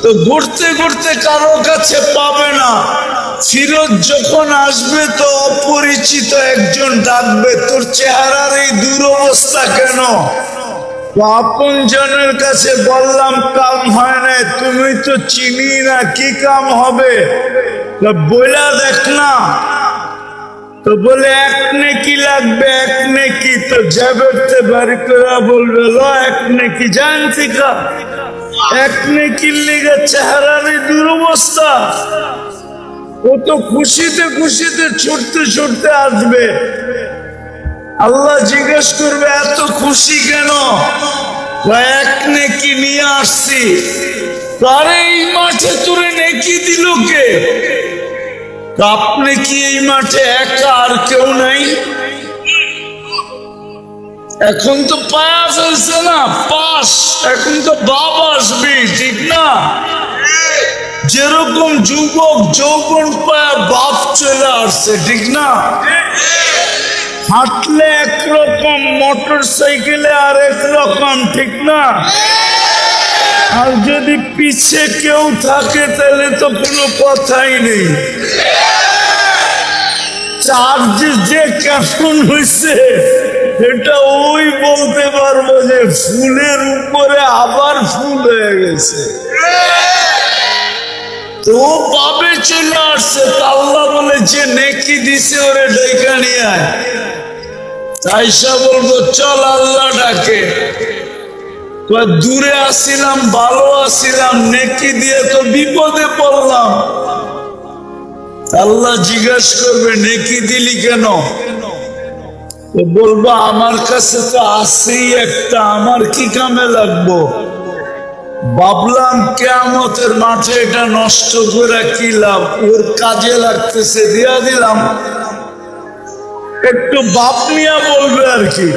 তো ঘুরতে ঘুরতে কারো কাছে পাবে না। ফিরত যখন আসবে তো অপরিচিত একজন ডাকবে, তোর চেহারার এই দুরবস্থা কেন? আপন জনের কাছে বললাম কাম হয় না, তুমি তো চিনি না, কি কাম হবে? বইলা দেখ না। তো বলে এক নেকি লাগবে, এক নেকি। তো যাবে বাড়ি করে বলবে ল এক নেকি জানছি কা, এক নেকির লেগে চেহারার এই দুরবস্থা। ও তো খুশিতে খুশিতে ছুটতে ছুটতে আসবে। আল্লাহ জিজ্ঞেস করবে এত খুশি কেন? এক নেকি নিয়ে আসছি। আরে এই মাঠে তোরে নেকি দিল কে? আপনি কি এই মাঠে একা, আর কেউ নাই? এখন তো পায়া ফেলছে না পাশ, এখন তো বাপ আসবে, ঠিক না? যেরকম যুবক যৌবন পায়া বাপ চলে আসছে, ঠিক না? হাঁটলে একরকম, মোটর সাইকেলে আর একরকম, ঠিক না? আর যদি পিছে কেউ থাকে তাহলে তো কোনো কথাই নেই। চার্জ যে কেমন হয়েছে এটা ওই বলতে পারবো যে ফুলের উপরে আবার ফুল হয়ে গেছে। তো পাবে চলে আসছে। আল্লাহ বলে যে নেকি দিছে ওরে ডেকে নিয়ে আয়। তাইসা বলবো চল আল্লাহ ডাকে। দূরে আসিলাম, ভালো আসিলাম, নেকি দিয়ে তো বিপদে পড়লাম। আল্লাহ জিজ্ঞাসা করবে নেকি দিলি কেন? তো বলবো আমার কাছে তো আছেই একটা, আমার কি কামে লাগবো? ভাবলাম কিয়ামতের মাঠে এটা নষ্ট করে কি লাভ, ওর কাজে লাগতেছে, দিয়া দিলাম। একটু বাপ নিয়া বলবে আর কি।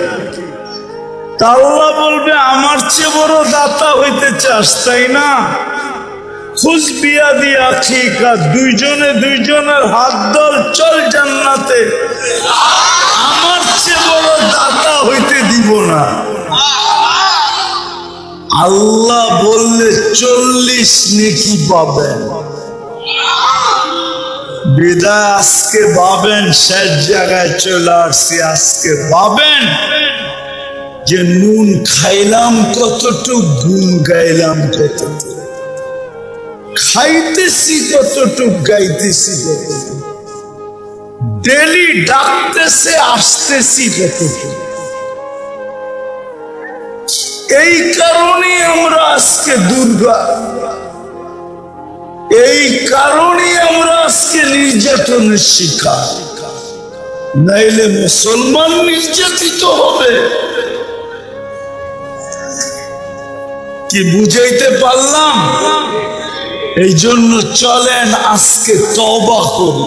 আল্লাহ বলবে আমার চেয়ে বড় দাতা হইতে চাস, তাই না? খুশ বিয়া দিয়া ঠিক, আর দুইজনে দুইজনের হাত ধর, চল জান্নাতে। আমার চেয়ে বড় দাতা হইতে দিব না। আল্লাহ বললে 40 নেকি পাবেন। বিদায় আজকে পাবেন, শেষ জায়গায় চলে আসছি। আজকে পাবেন যে নুন খাইলাম কতটুক, গুণ গাইলাম কতটুক, খাইতেছি কতটুক, গাইতেছি কতটুক, ডেলি ডাকতেছে আসতেছি কতটুক। এই কারণে আমরা আজকে দুর্গা, এই কারণে আমরা আজকে নির্যাতনের শিকার। নাইলে মুসলমান নির্যাতিত হবে। কি বুঝাইতে পারলাম? এই জন্য চলেন আজকে তওবা করি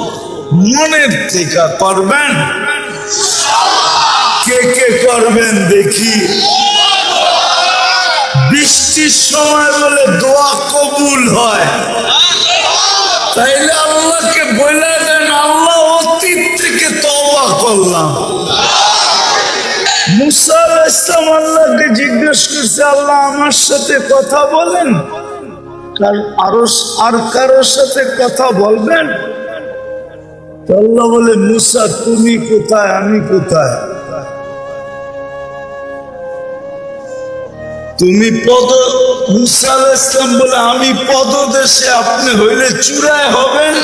মনের থেকে। করবেন? কে কে করবেন দেখি? বৃষ্টির সময় বলে দোয়া কবুল হয়, তাইলে আল্লাহকে বলে দেন আল্লাহ অতীত থেকে তওবা করলাম। মুসা আলাইহিস সালাম আল্লাহকে জিজ্ঞেস করছে, আল্লাহ আমার সাথে কথা বলেন, আর কারোর সাথে কথা বলবেন? আল্লাহ বলে মুসা তুমি কোথায়, আমি কোথায়? তুমি মুসা আলাইহিস সালাম বলে আমি পদদেশে, আপনি হইলে চূড়ায় হবেন।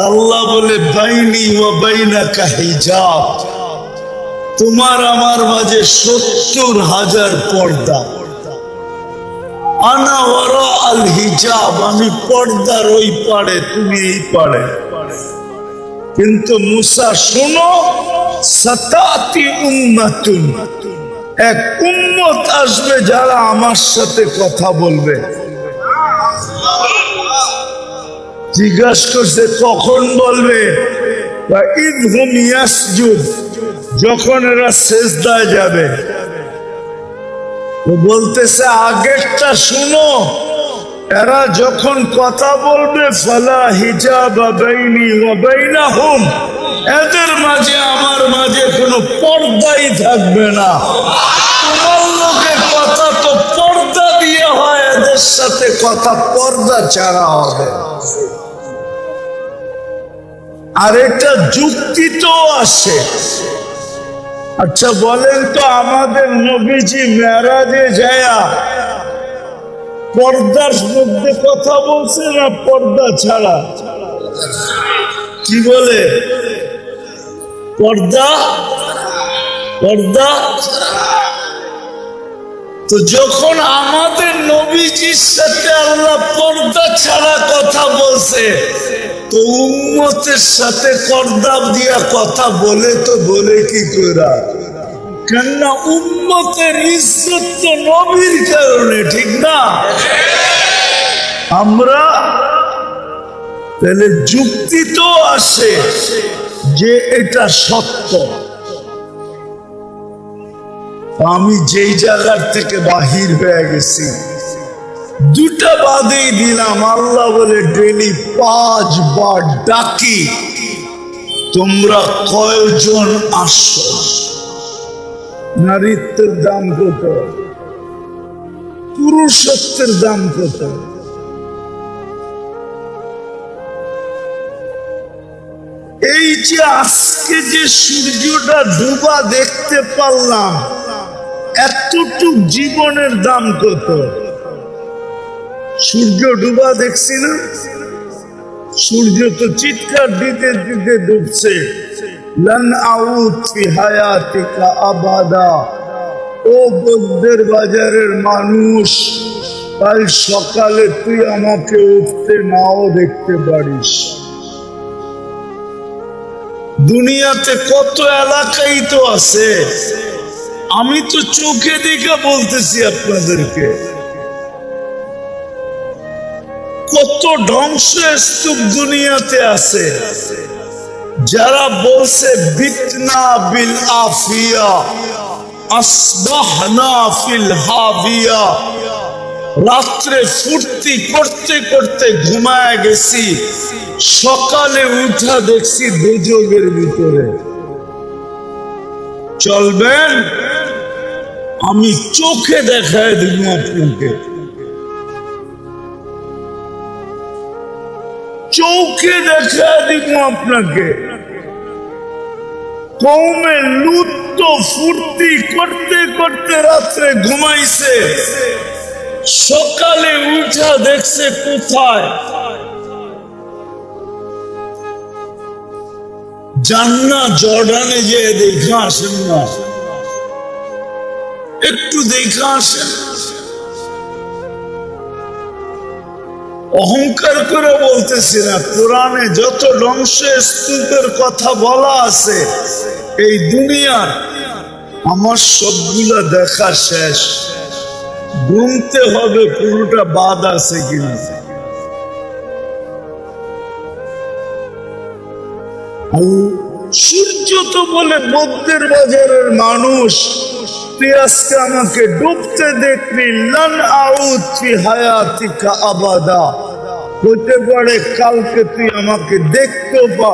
আল্লাহ বলে বাইনি ওয়া বাইনাকা হিজাব, তোমার আমার মাঝে 70,000 পর্দা। আনা ওয়ারা আল হিজাব, আমি পর্দার ওই পারে, তুমি এই পারে। কিন্তু মুসা শোনো, সাতাতি উম্মাতুন, এক উম্মত আসবে যারা আমার সাথে কথা বলবে। জিজ্ঞাসা করছে কখন বলবে? ইদহুম ইয়াসজুদ, যখন এরা সেজদায় যাবে। বলতেছে আগেরটা শুনো, এরা যখন কথা বলবে ফালা হিজাবা বাইনি ওয়া বাইনাহুম, এদের মাঝে আমার মাঝে কোনো পর্দাই থাকবে না। তোমার লোকের কথা তো পর্দা দিয়ে হয়, এদের সাথে কথা পর্দা ছাড়া হবে। আর এটা যুক্তি তো আসে। আচ্ছা বলেন তো, আমাদের নবীজি মেরাজে যায়া পর্দার মধ্যে কথা বলছে না পর্দা ছাড়া? কি বলে? পর্দা পর্দা। তো যখন আমাদের নবীজির সাথে আল্লাহ পর্দা ছাড়া কথা বলছে, তো উম্মতের সাথে পর্দা দিয়া কথা বলে তো বলে কি করা? কেননা উম্মতের ইজ্জত তো নবীর কারণে, ঠিক না? আমরা তাহলে যুক্তি তো আসে যে এটা সত্য। আমি যেই জায়গার থেকে বাহির হয়ে গেছি, দুটা বাদেই দিলাম। আল্লাহ বলে ডেলি 5 বার ডাকি, তোমরা কয়জন আসো? নারীত্বের দাম কত? পুরুষত্বের দাম কত? এই যে আজকে যে সূর্যটা ডুবা দেখতে পারলাম, এতটুক জীবনের দাম কত? সূর্য ডুবা দেখছি না? সূর্য তো চিৎকার দিতে দিতে ডুবছে, লান আউদ ফি হায়াতিকা আবাদা। ও বৌদ্ধের বাজারের মানুষ, কাল সকালে তুই আমাকে উঠতে নাও দেখতে পারিস। দুনিয়াতে কত এলাকাই তো আছে, আমি তো চোখে দেখে বলতেছি আপনাদেরকে। কত ধ্বংসস্তূপ দুনিয়াতে আছে, যারা বলছে বিতনা বিল আফিয়া আসবাহনা ফিল হাবিয়া। রাত্রে ফুর্তি করতে করতে ঘুমায় গেছি, সকালে উঠা দেখছি দুজকের ভিতরে। চলবেন? আমি চোখে দেখায় দিব আপনাকে, চোখে দেখায় দিব আপনাকে। কওমে লূত তো ফুর্তি করতে করতে রাত্রে ঘুমাইছে, সকালে উঠা দেখছে কোথায়? জান্না জর্ডানে যে দেখা আসেন না, একটু দেখা আসেন। অহংকার করে বলতেছি না, কোরআনে যত ধ্বংসস্তূপের কথা বলা আছে এই দুনিয়ার, আমার সবগুলা দেখা শেষ। গুনতে হবে কোনটা বাদ আছে কিনা। সূর্য তো বলে বৌদ্ধের বাজারের মানুষ, তুই আজকে আমাকে ডুবতে দেখবি, লান আউদ ফি হায়াতিকা আবাদা। হতে পারে কালকে তুই আমাকে দেখতে পা,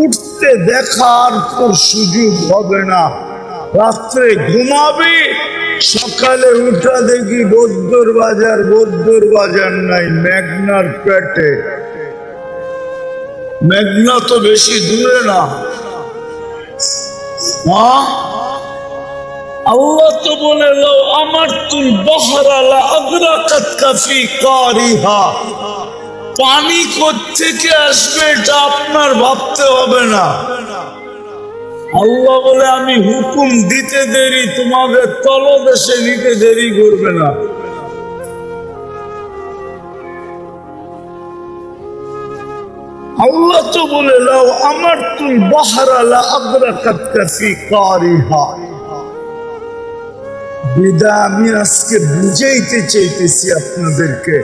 উঠতে দেখার তোর সুযোগ হবে না। রাত্রে ঘুমাবি, সকালে উঠা দেখি বৌদ্ধর বাজার নাই, মেঘনার পেটে। মেঘনা তো বেশি দূরে না। আল্লাহ তো বলে, লাউ আমারতুল বাহরা লা আগরাকাতকা ফি কারিহা। পানি কোত্থেকে আসবে এটা আপনার ভাবতে হবে না। আল্লাহ বলে, আমি হুকুম দিতে দেরি, তোমাদের তলদেশে নিতে দেরি করবে না। আল্লাহ তো বলে, লাউ আমারতুল বাহরা লা আগরাকাতকা ফি কারিহা। বিদা আমি আজকে বুঝাইতে চাইতেছি আপনাদেরকে,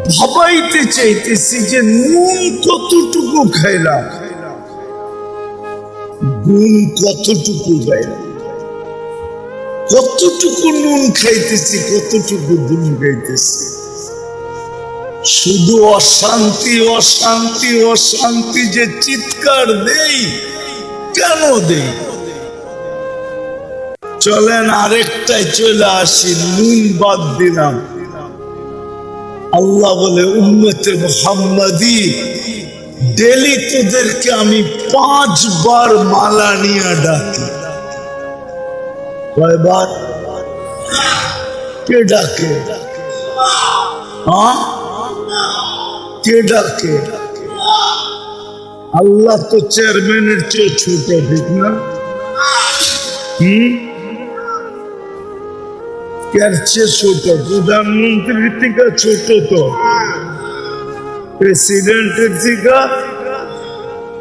ভাবাইতে চাইতেছি যে নুন কতটুকু খাইলাম, গুণ কতটুকু খাইলাম, কতটুকু নুন খাইতেছি, কতটুকু গুণ খাইতেছি। শুধু অশান্তি অশান্তি অশান্তি যে চিৎকার দেই, কেন দেই? চলেন আরেকটাই চলে আসি, নুন বাদ দিলাম। আল্লাহ বলে উম্মতে মুহাম্মাদি ডেলি তোদেরকে আমি 5 বার মালা নিয়ে ডাকি। কয়বার? কে ডাকে? হ্যাঁ, কে ডাকে? আল্লাহ তো চেয়ারম্যানের চেয়ে ছোট, ঠিক না? কার চেয়ে ছোট? প্রধানমন্ত্রীর থেকে ছোট তো, প্রেসিডেন্টের থেকে।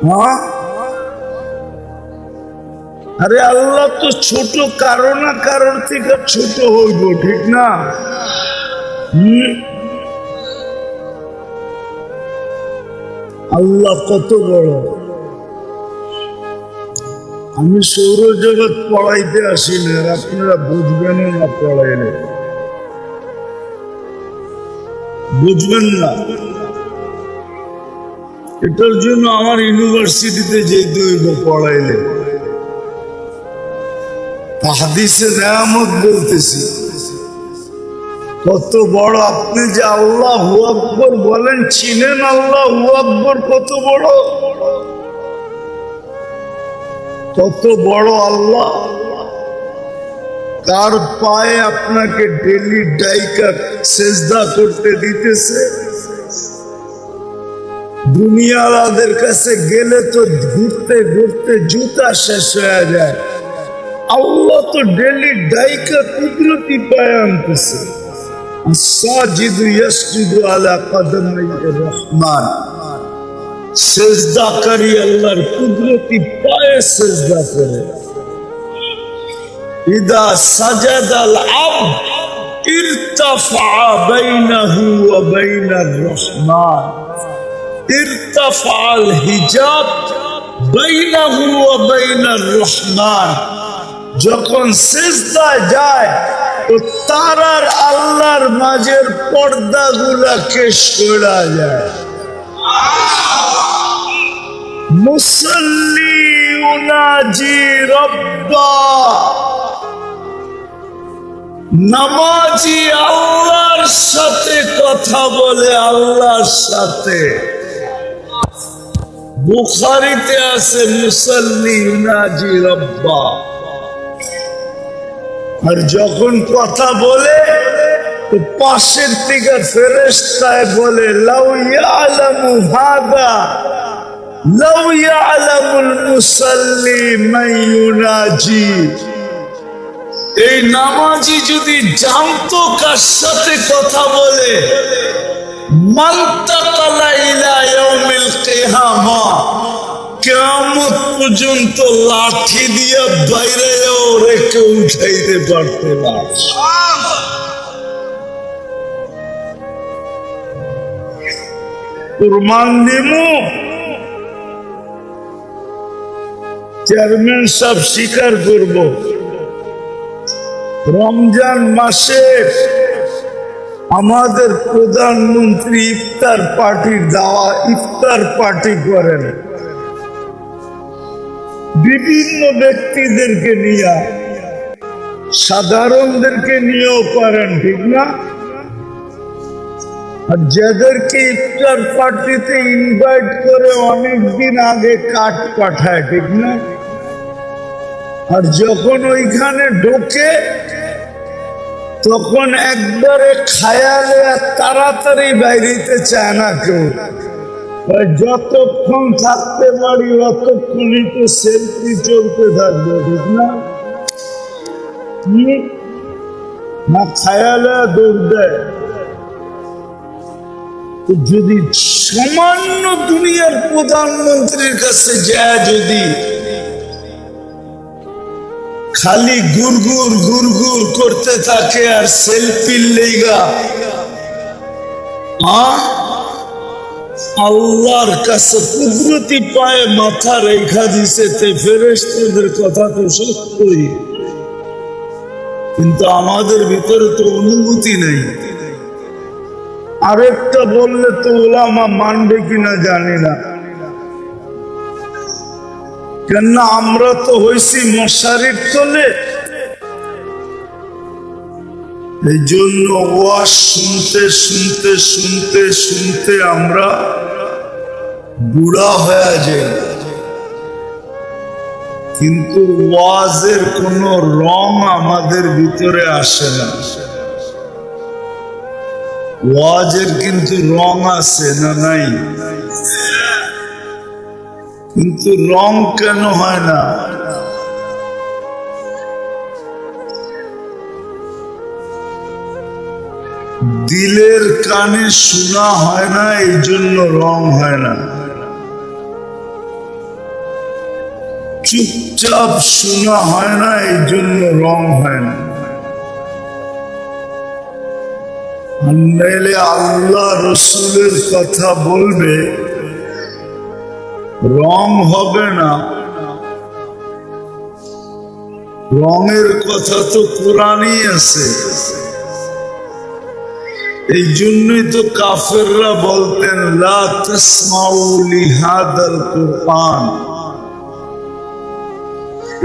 হ্যাঁ, আরে আল্লাহ তো ছোট, কারো না কারোর থেকে ছোট হইব, ঠিক না? আল্লাহ কত বড়। আমি সৌরজগৎ পড়াইতে আসি না, আপনারা বুঝবেন না, পড়াইলে বুঝবেন না। এটার জন্য আমার ইউনিভার্সিটিতে যেতে হইব পড়াইলে। হাদিসে নেয়ামত বলতেছি, কত বড়। আপনি যে আল্লাহু আকবার বলেন, চিনেন আল্লাহু আকবার কত বড়? কত বড় আল্লাহ। তার পায়ে আপনাকে ডেলি ডাইকা সেজদা করতে দিতেছে। দুনিয়ালাদের কাছে গেলে তো ঘুরতে ঘুরতে জুতা শেষ হয়ে যায়। আল্লাহ তো ডেলি ডাইকা কুদরতি পায়ে আনতেছে। সাজিদু ইয়াসজুদু আলা কদমাইর রহমান, সেজদাকারী আল্লাহর কুদরতি পায়ে সেজদা করে। ইদা সাজাদাল আবদ ইরতাফা বাইনাহু ওয়া বাইনার রহমান, ইরতাফাল হিজাব বাইনাহু ওয়া বাইনার রহমান। যখন সেজদায় যায় তো তার আর আল্লাহর মাঝের পর্দাগুলাকে সরা যায়। মুসাল্লি উনাজি রব্বা, নামাজি আল্লাহর সাথে কথা বলে, আল্লাহর সাথে। বুখারীতে আছে মুসাল্লি উনাজি রব্বা। আর যখন কথা বলে তো পাশের থেকে ফেরেশতায় বলে, লাউ ইয়ালামু হাদা, লাউ ইয়ালামুল মুসাল্লি মান ইউনাজি। এই নামাজি যদি জানতো কার সাথে কথা বলে, মানতাকালা ইলা ইয়াউমিল কিয়ামা, কিয়ামত পর্যন্ত লাঠি দিয়ে বাইরেও রেখে উঠাইতে পারতো না। কুরবান দিমু, চেয়ারম্যান সাহেব স্বীকার করব, রমজান মাসে আমাদের প্রধানমন্ত্রী ইফতার পার্টির দাওয়া, ইফতার পার্টি করেন বিভিন্ন ব্যক্তিদেরকে নিয়ে, সাধারণদেরকে নিয়েও করেন, ঠিক না? আর যাদেরকে ইফতার পার্টিতে ইনভাইট করে অনেকদিন আগে কার্ড পাঠায়, ঠিক না? আর যখন ওইখানে ঢোকে তখন একবারে খায়ালে তাড়াতাড়ি বাইরেতে চায় না কেউ। যতক্ষণ থাকতে পারি অতক্ষণই তো সেলফি চলতে থাকবে, ঠিক না? না খায়ালে দৌড় দেয়। যদি সামান্য দুনিয়ার প্রধানমন্ত্রীর কাছে যায়, যদি খালি গুড়গুড় গুড়গুড় করতে থাকে আর সেলফির লেগা, আল্লাহর কাছে কুদরতি পায়ে মাথা রেখা দিছে, ফেরেশতাদের কথা তো সত্যই, কিন্তু আমাদের ভিতরে তো অনুভূতি নেই। আরেকটা বললে তো ওলামা মানবে কিনা জানি না, কেননা আমরা তো হইছি মশারির তলে। এই জন্য ওয়াজ শুনতে শুনতে শুনতে শুনতে আমরা বুড়া হয়ে যাই, কিন্তু ওয়াজের কোনো রং আমাদের ভিতরে আসে না। ওয়াজের কিন্তু রং আছে না নাই? কিন্তু রং কেন হয় না? দিলের কানে শোনা হয় না, এই জন্য রং হয় না। চুপচাপ শোনা হয় না, এই জন্য রং হয় না। নাইলে আল্লাহ রসুলের কথা বলবে, রং হবে না। রঙের কথা তো কোরআনই আছে। এই জন্যই তো কাফেররা বলতেন লা তাসমাউ লিহাদাল কুরআন,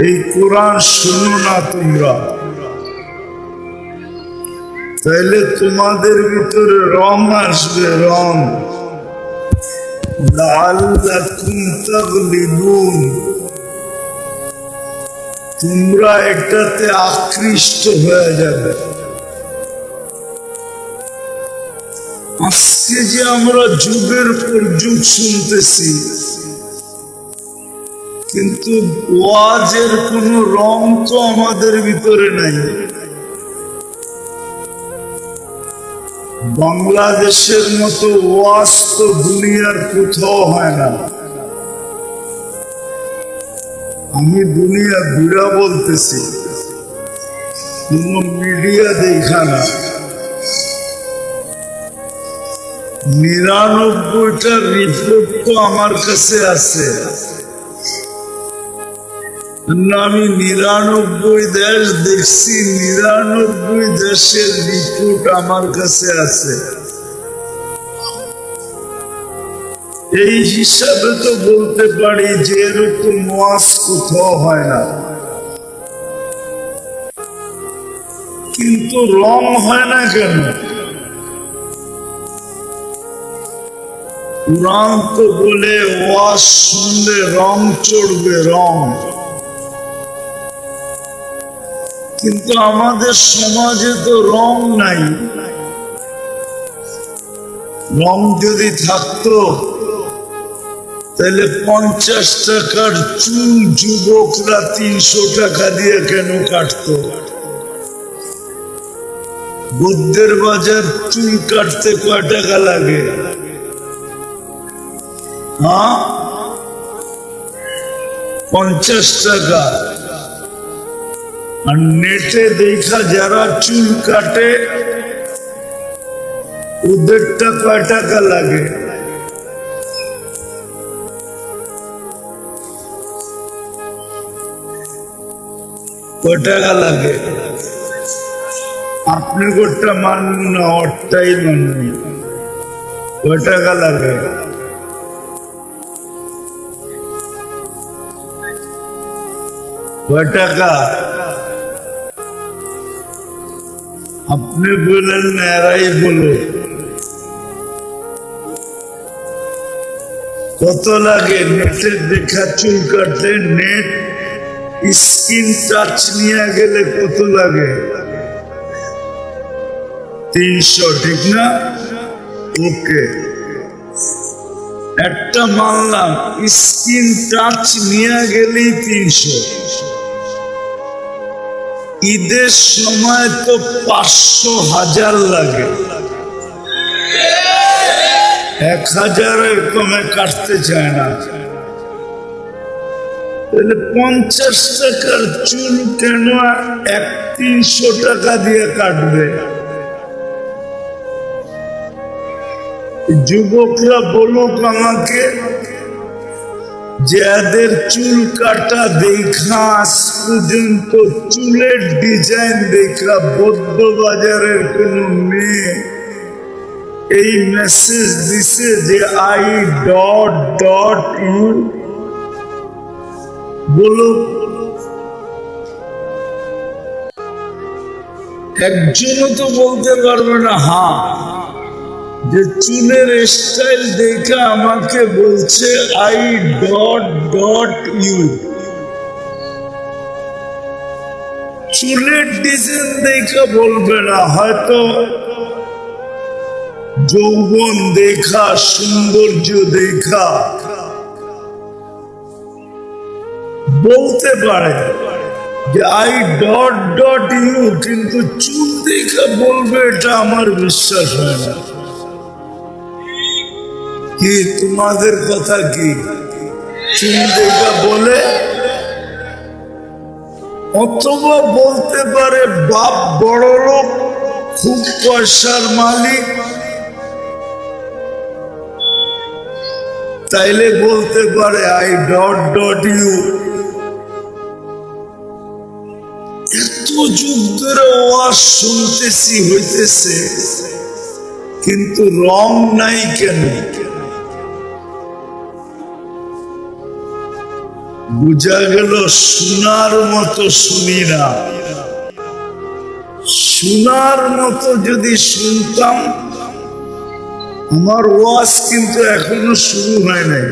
এই কোরআন শুনো না তোমরা, তাইলে তোমাদের ভিতরে রং আসবে, রং। লাআল্লাকুম তাগলিবুন, তোমরা এটাতে আকৃষ্ট হয়ে যাবে। আজকে যে আমরা যুগের পর যুগ শুনতেছি, কিন্তু ওয়াজের কোনো রং তো আমাদের ভিতরে নাই। বাংলাদেশের মতো ওয়াজ তো দুনিয়ার কোথাও হয় না। আমি দুনিয়া ঘুরা বলতেছি, কোন মিডিয়া দেখা না। 99টা রিপোর্ট তো আমার কাছে আছে। আমি 99 দেশ দেখছি, 99 দেশের রিপোর্ট আমার কাছে আছে। এই হিসাবে তো বলতে পারি যে এরকম ওয়াজ কোথাও হয় না। কিন্তু রং হয় না কেন? কোরআন তো বলে ওয়াজ শুনলে রং চড়বে, রং। কিন্তু আমাদের সমাজে তো রং নাই। রং যদি থাকতো তাহলে 50 টাকার চুল যুবকরা 300 টাকা দিয়ে কেন কাটতো? বুদ্ধের বাজার চুল কাটতে কয় টাকা লাগে? 50 টাকা। আর নেটে দেখা যারা চুল কাটে ওদেরটা কয় টাকা লাগে? কয় টাকা লাগে? আপনি গোটা মানবেন না, ওরটাই মানবেন। কয় টাকা লাগে? কয় টাকা? আপনি বলেন না, এরাই বলো। কত লাগে নেটের দেখা চুল কাটতে? নেট স্ক্রিন টাচ নিয়ে গেলে কত লাগে? 300, ঠিক না? ওকে, একটা মানলাম, স্ক্রিন টাচ নিয়ে গেলেই 300। ঈদের সময় তো 500, 1000 লাগে। 1000-এর কমে কাটতে চায় না। তাহলে 50 টাকার চুল কেন 300 টাকা দিয়ে কাটবে? যুবকরা বলুক আমাকে, যে এদের চুল কাটা দেখা আজ পর্যন্ত চুলের ডিজাইন দেখা বৌদ্ধ বাজারের কোন মেয়ে এই মেসেজ দিছে যে I.U? বলুক। একজনও তো বলতে পারবে না হ্যাঁ, যে চুলের স্টাইল দেখে আমাকে বলছে আই ডট ডট ইউ। চুলের ডিজাইন দেখা বলবে না, হয়তো যৌবন দেখা, সৌন্দর্য দেখা বলতে পারে যে আই ডট ডট ইউ, কিন্তু চুল দেখা বলবে এটা আমার বিশ্বাস হয় না। কি তোমাদের কথা কি? চুল দেখা বলে? অথবা বলতে পারে বাপ বড় লোক, খুব পয়সার মালিক, তাইলে বলতে পারে আই ডট ডট ইউ। এত যুগ ধরে ওয়াজ শুনতেছি হইতেছে, কিন্তু রং নাই কেন? বুঝা গেল শোনার মতো শুনি না। শোনার মতো যদি শুনতাম, আমার ওয়াজ কিন্তু এখনো শুরু হয় নাই।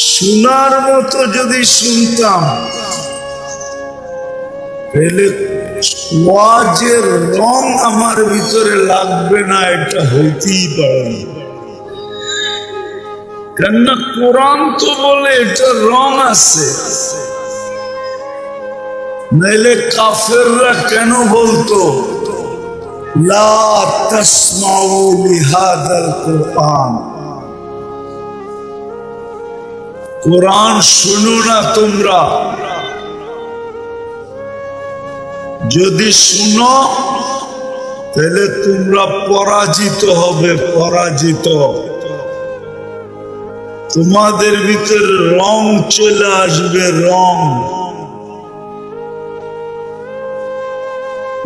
শোনার মতো যদি শুনতাম, তাহলে ওয়াজের রং আমার ভিতরে লাগবে না, এটা হইতেই পারে না। কেননা কোরআন তো বলে এটা রং আছে, নাইলে কাফেররা কেন বলতো লা তাসমাউ লিহাদাল কোরআন, কোরআন শুনো না তোমরা। যদি শুনো তাহলে তোমরা পরাজিত হবে, পরাজিত। তোমাদের ভিতরে রং চলে আসবে, রং।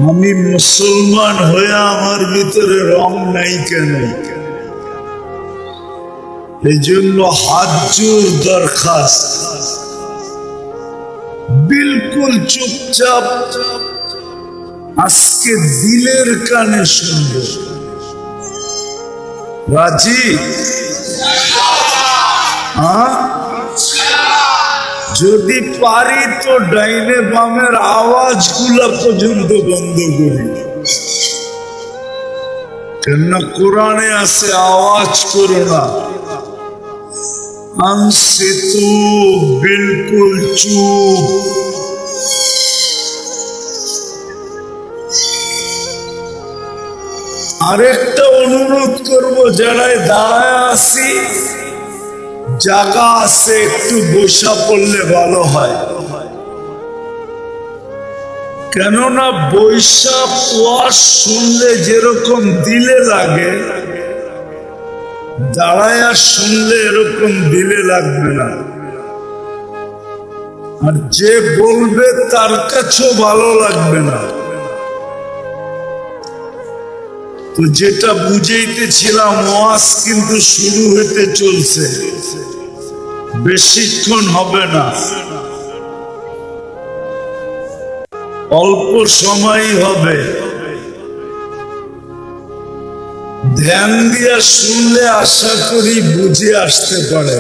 আমি মুসলমান হয়ে আমার ভিতরে রং নাই কেন? এই জন্য হাত জোর দরখাস্ত, বিলকুল চুপচাপ আজকে দিলের কানে শুনবো। রাজি? যদি পারি তো ডাইনে বামের আওয়াজ গুলা পর্যন্ত বন্ধ করি, কেননা কোরআনে আছে আওয়াজ করো না। আমসে তো বিলকুল চুপ। আরেকটা অনুরোধ করবো, যারা দাঁড়ায় আছি, জায়গা আছে, একটু বসা পড়লে ভালো হয়। কেননা বৈশাখ ওয়াজ শুনলে যেরকম দিলে লাগে, দাঁড়ায়া শুনলে এরকম দিলে লাগবে না। আর যে বলবে তার কাছেও ভালো লাগবে না। তো যেটা বুঝাইতেছিলাম, ওয়াজ কিন্তু শুরু হতে চলছে, বেশিক্ষণ হবে না, অল্প সময় হবে। ধ্যান দিয়া শুনলে আশা করি বুঝে আসতে পারে।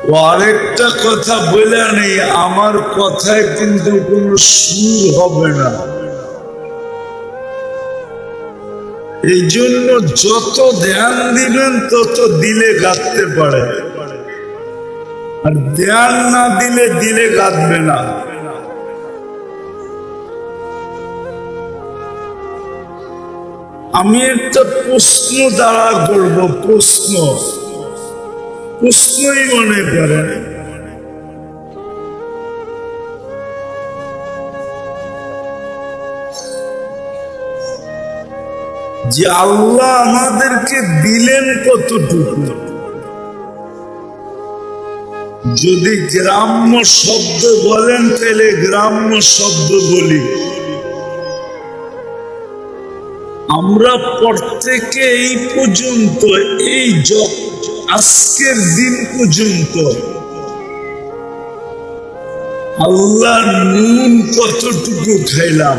ও আরেকটা কথা বলে নেই, আমার কথায় কিন্তু কোনো সুর হবে না। এই জন্য যত ধ্যান দিবেন তত দিলে গাঁথতে পারে, আর ধ্যান না দিলে দিলে গাঁথবে না। আমি একটা প্রশ্ন দ্বারা করব, প্রশ্নই মনে করেন। যে আল্লাহ আমাদেরকে দিলেন কতটুকু? যদি গ্রাম্য শব্দ বলেন তাহলে গ্রাম্য শব্দ বলি। আমরা প্রত্যেকে এই পর্যন্ত, এই আজকের দিন পর্যন্ত আল্লাহর নুন কতটুকু খাইলাম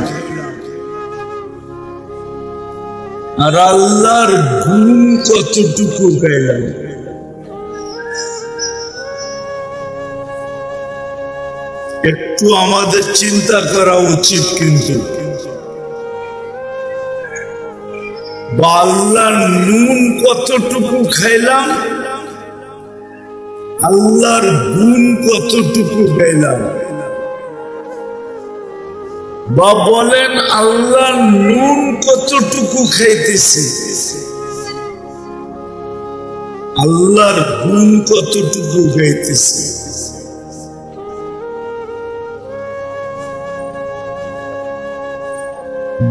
আর আল্লাহর গুণ কতটুকু গাইলাম। একটু আমাদের চিন্তা করা উচিত, কিন্তু আল্লাহর নুন কতটুকু খাইলাম, আল্লাহর গুণ কতটুকু গাইলাম। বা বলেন আল্লাহর নুন কতটুকু খাইতেছি, আল্লাহর গুণ কতটুকু গাইতেছি।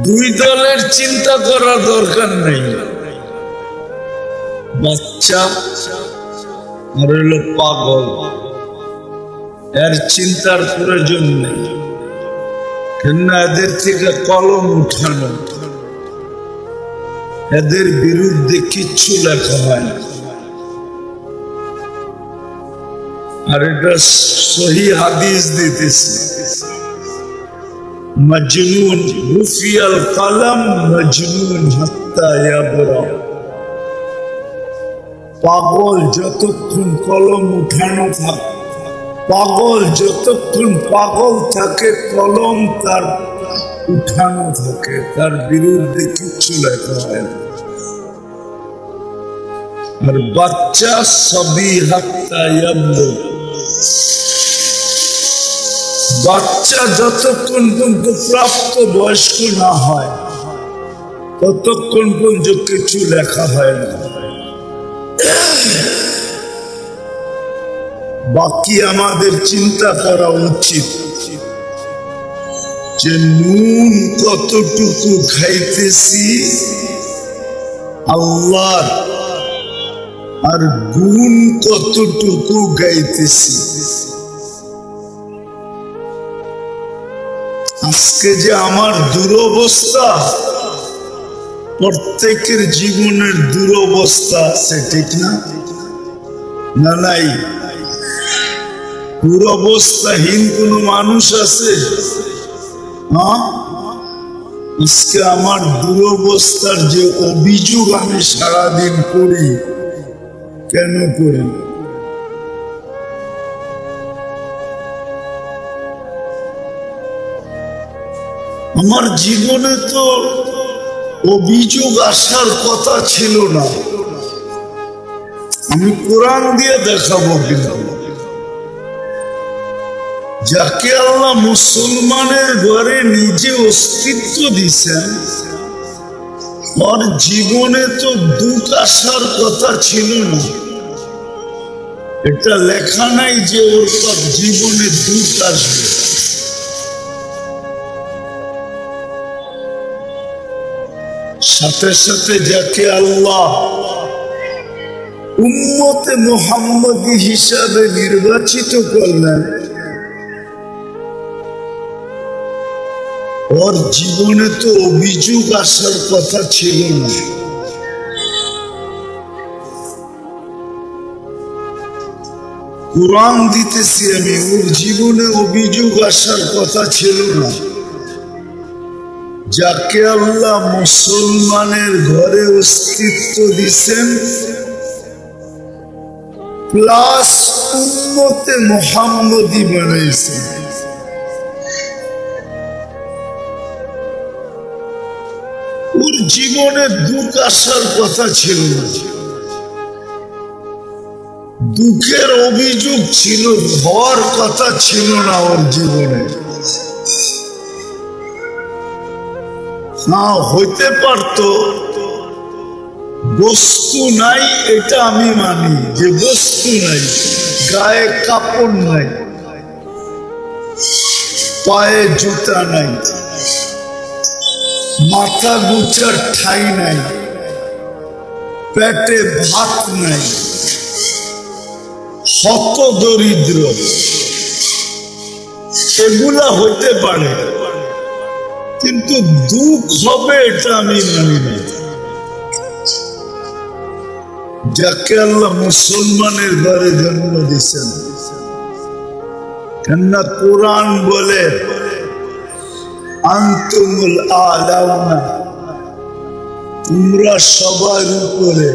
দুই দলের চিন্তা করার দরকার নেই, বাচ্চা আর হলো পাগল, এর চিন্তার প্রয়োজন নেই। কেননা এদের থেকে কলম উঠানো, এদের বিরুদ্ধে কিচ্ছু লেখা হয় না। আর এটা সহি হাদিস দিতেছে, মজনুন রুফিয়াল কলম মজনুন হাত্তা ইয়াবরা। পাগল যতক্ষণ কলম উঠানো থাকে, পাগল যতক্ষণ পাগল থাকে, কলম তার উঠানো থাকে, তার বিরুদ্ধে কিচ্ছু লেখা হয় না। আর বাচ্চা সবই হাত্তা ইয়াবলুগ, বাচ্চা যতক্ষণ পর্যন্ত প্রাপ্ত বয়স্ক না হয় ততক্ষণ পর্যন্ত কিছু লেখা হয় না। বাকি আমাদের চিন্তা করা উচিত যে নুন কতটুকু খাইতেছি আল্লাহর, আর গুণ কতটুকু গাইতেছি। আজকে যে আমার দুরবস্থা, প্রত্যেকের জীবনের দুরবস্থা আছে, ঠিক না? না নাই? দুরবস্থাহীন কোন মানুষ আছে? আজকে আমার দুরবস্থার যে অভিযোগ আমি সারাদিন করি, কেন করি? আমার জীবনে তো অভিযোগ আসার কথা ছিল না। আমি কোরআন দিয়ে দেখাবো, কিন্তু যাকে আল্লাহ মুসলমানের ঘরে নিজে অস্তিত্ব দিছেন, ওর জীবনে তো দুঃখ আসার কথা ছিল না। এটা লেখা নাই যে ওর তার জীবনে দুঃখ আসবে। সাথে সাথে যাকে আল্লাহ উম্মতে মুহাম্মদী হিসাবে নির্বাচিত করলেন, ওর জীবনে তো অভিযোগ আসার কথা ছিল না। কোরআন দিতেছি আমি, ওর জীবনে অভিযোগ আসার কথা ছিল না। যাকে আল্লাহ মুসলমানের ঘরে অস্তিত্ব দিচ্ছেন, প্লাস উম্মতে মুহাম্মদী বানাইছেন, ওর জীবনে দুঃখ আসার কথা ছিল না। দুঃখের অভিযোগ ছিল, হওয়ার কথা ছিল না ওর জীবনে। না হইতে পারত, বস্তু নাই এটা আমি মানি, যে বস্তু নাই, গায়ে কাপড় নাই, পায়ে জুতা নাই, মাথা গুছার ঠাই নাই, পেটে ভাত নাই, শত দরিদ্র, এগুলা হইতে পারে, কিন্তু দুঃখ হবে এটা আমি মানি না। যাকে আল্লাহ মুসলমানের ঘরে জন্ম দিয়েছেন, কেননা কোরআন বলে আনতুমুল আলাউনা, তোমরা সবার উপরে,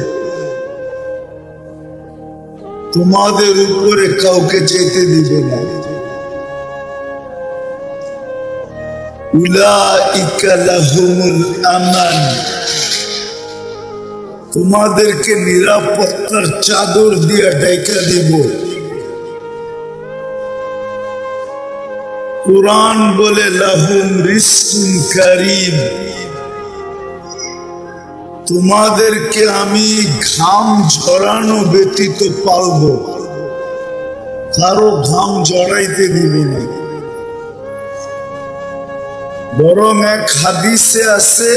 তোমাদের উপরে কাউকে যেতে দিবে না। উলাইকা লাহুমুল আমান, তোমাদেরকে নিরাপত্তার চাদর দিয়ে ঢেকে দিব। কুরআন বলে লাহুম রিজকুন কারীম, তোমাদেরকে আমি ঘাম ঝরানো ব্যতীত পালব, কারো ঘাম ঝরাইতে দিব না। বরং এক হাদিসে আছে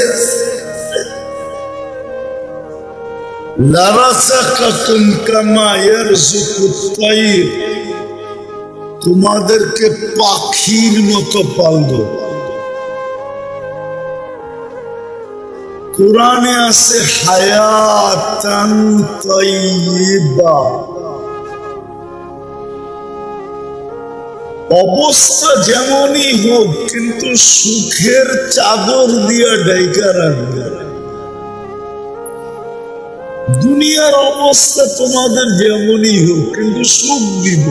লারাযাকাকুম কামা ইয়ারযুকুত তাইর, তোমাদেরকে পাখির মতো পালব। কোরআনে আছে হায়াতান তাইয়্যিবা, অবস্থা যেমনই হোক কিন্তু সুখের চাদর দিয়ে ঢাকা রাখবে। দুনিয়ার অবস্থা তোমাদের যেমনই হোক কিন্তু সুখ দিব।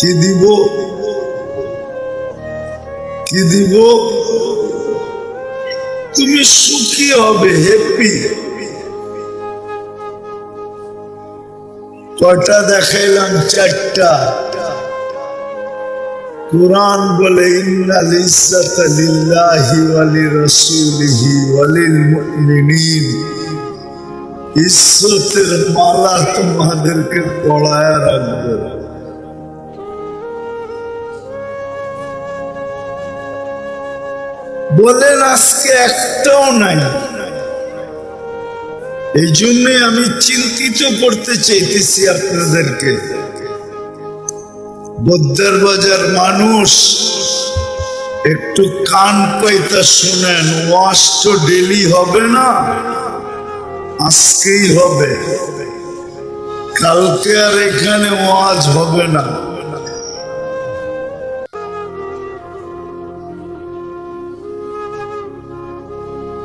কি দিব? কি দিব? তুমি সুখী হবে, হ্যাপি। কয়টা দেখাইলাম? চারটা। কুরআন বলে ইন্নাল ইজ্জাতা লিল্লাহি ওয়া লিরাসূলিহি ওয়া লিল মুমিনিন, ইজ্জতের মালা তোমাদেরকে পড়ায় রাখবে। বলেন আজকে একটাও নাই। এই জন্যই আমি চিন্তিত করতে চাইতেছি আপনাদেরকে। বদ্দার বাজার মানুষ একটু কান পাইতা শুনেন, ওয়াজ তো ডেলি হবে না, আজকেই হবে, কালকে আর এখানে ওয়াজ হবে না।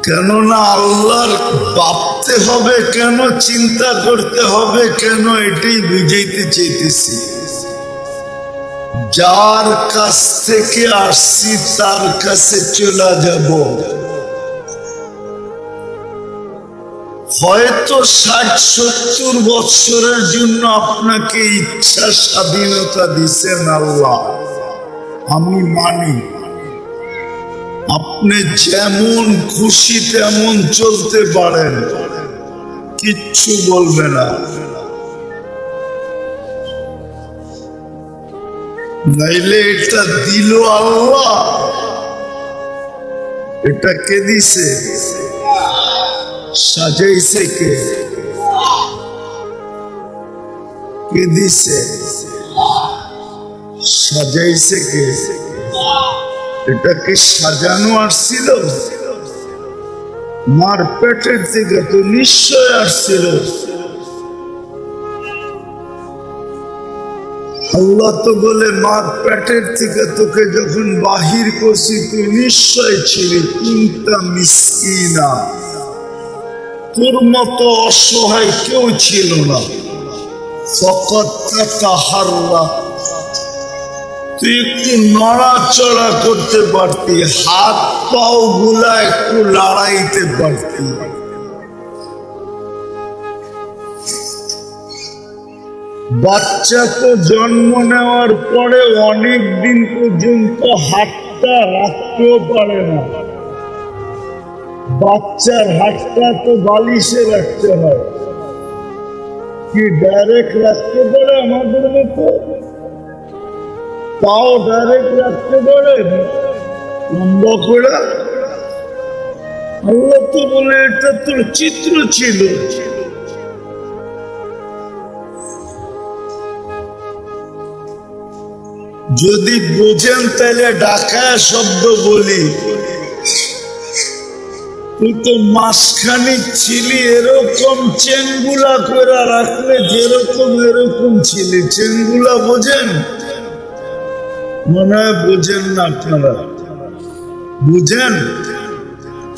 কেননা আল্লাহর ভাবতে হবে কেন, চিন্তা করতে হবে কেন, এটাই বুঝাইতে চাইতেছি। যার কাছ থেকে আসছি তার কাছে চলে যাব। হয়তো 60-70 বছরের জন্য আপনাকে ইচ্ছা স্বাধীনতা দিছেন আল্লাহ, আমি মানি। আপনি যেমন খুশি তেমন চলতে পারেন, কিচ্ছু বলবে না। নাইলে এটা দিল আল্লাহ, এটা কে দিছে? সাজাইছে কে? কে দিছে? সাজাইছে কে? এটাকে সাজানো আসছিল? মার পেটের থেকে তো নিশ্চয় আসছিল। আল্লাহ তো বলে মার পেটের থেকে তোকে যখন বাহির করছি তুই নিশ্চয় ছিলি কুনতা মিসকিনা, তোর মতো অসহায় কেউ ছিল না। ফাকাত তাতাহাররা, তুই একটু নড়াচড়া করতে পারতি, হাত পাও গুলা একটু লড়াইতে পারতি। বাচ্চা তো জন্ম নেওয়ার পরে অনেক দিন পর্যন্ত হাতটা রাখতেও পারে না। বাচ্চার হাতটা তো বালিশে রাখতে হয়, কি ডাইরেক্ট রাখতে পারে আমাদের মতো? পাও ডাইরেক্ট রাখতে পারে লম্বা করে? আল্লাহ তো বলে এটা তোর চিত্র ছিল। যদি বোঝেন তাহলে ঢাকায় শব্দ বলি, তুই তো মাঝখানে ছিলি, এরকম চেনগুলা করে রাখলে যেরকম এরকম ছিলি। চেনগুলা বোঝেন? মনে হয় বুঝেন না আপনারা, বুঝেন?